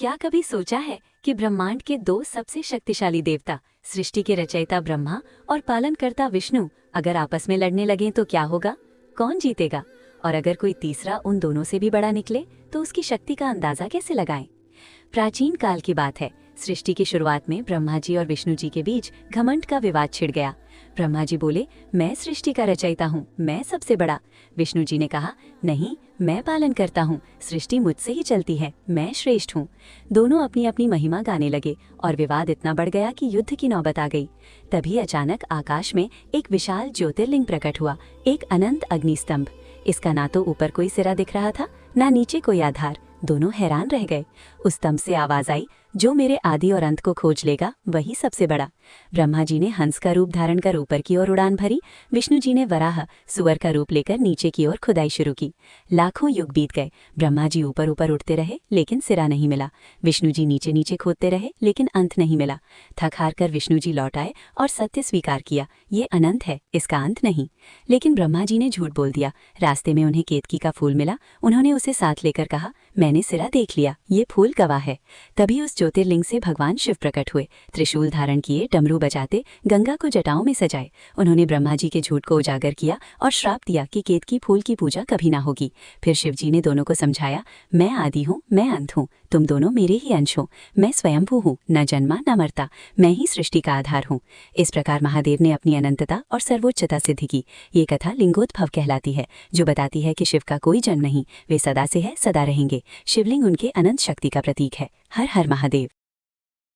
क्या कभी सोचा है कि ब्रह्मांड के दो सबसे शक्तिशाली देवता, सृष्टि के रचयिता ब्रह्मा और पालनकर्ता विष्णु, अगर आपस में लड़ने लगें तो क्या होगा? कौन जीतेगा? और अगर कोई तीसरा उन दोनों से भी बड़ा निकले तो उसकी शक्ति का अंदाजा कैसे लगाएं? प्राचीन काल की बात है। सृष्टि की शुरुआत में ब्रह्मा जी और विष्णु जी के बीच घमंड का विवाद छिड़ गया। ब्रह्मा जी बोले, मैं सृष्टि का रचयिता हूँ, मैं सबसे बड़ा। विष्णु जी ने कहा, नहीं, मैं पालन करता हूँ, सृष्टि मुझसे ही चलती है, मैं श्रेष्ठ हूँ। दोनों अपनी अपनी महिमा गाने लगे और विवाद इतना बढ़ गया कि युद्ध की नौबत आ गई। तभी अचानक आकाश में एक विशाल ज्योतिर्लिंग प्रकट हुआ, एक अनंत अग्निस्तंभ। इसका ना तो ऊपर कोई सिरा दिख रहा था, ना नीचे कोई आधार। दोनों हैरान रह गए। उस स्तंभ से आवाज आई, जो मेरे आदि और अंत को खोज लेगा वही सबसे बड़ा। ब्रह्मा जी ने हंस का रूप धारण कर ऊपर की ओर उड़ान भरी। विष्णु जी ने वराह, सुअर का रूप लेकर नीचे की ओर खुदाई शुरू की। लाखों युग बीत गए। ब्रह्मा जी ऊपर ऊपर उड़ते रहे, लेकिन सिरा नहीं मिला। विष्णु जी नीचे नीचे खोदते रहे, लेकिन अंत नहीं मिला। थक हार कर विष्णु जी लौट आए और सत्य स्वीकार किया, ये अनंत है, इसका अंत नहीं। लेकिन ब्रह्मा जी ने झूठ बोल दिया। रास्ते में उन्हें केतकी का फूल मिला। उन्होंने उसे साथ लेकर कहा, मैंने सिरा देख लिया, ये फूल गवाह है। तभी उस ज्योतिर्लिंग से भगवान शिव प्रकट हुए। त्रिशूल धारण किए, डमरू बजाते, गंगा को जटाओं में सजाए। उन्होंने ब्रह्मा जी के झूठ को उजागर किया और श्राप दिया कि केतकी फूल की पूजा कभी ना होगी। फिर शिव जी ने दोनों को समझाया, मैं आदि हूँ, मैं अंत हूँ, तुम दोनों मेरे ही अंश हो। मैं स्वयंभू हूँ, न जन्मा न मरता, मैं ही सृष्टि का आधार हूँ। इस प्रकार महादेव ने अपनी अनंतता और सर्वोच्चता सिद्ध की। ये कथा लिंगोद्भव कहलाती है, जो बताती है कि शिव का कोई जन्म नहीं, वे सदा से है, सदा रहेंगे। शिवलिंग उनके अनंत शक्ति का प्रतीक है। हर हर महादेव।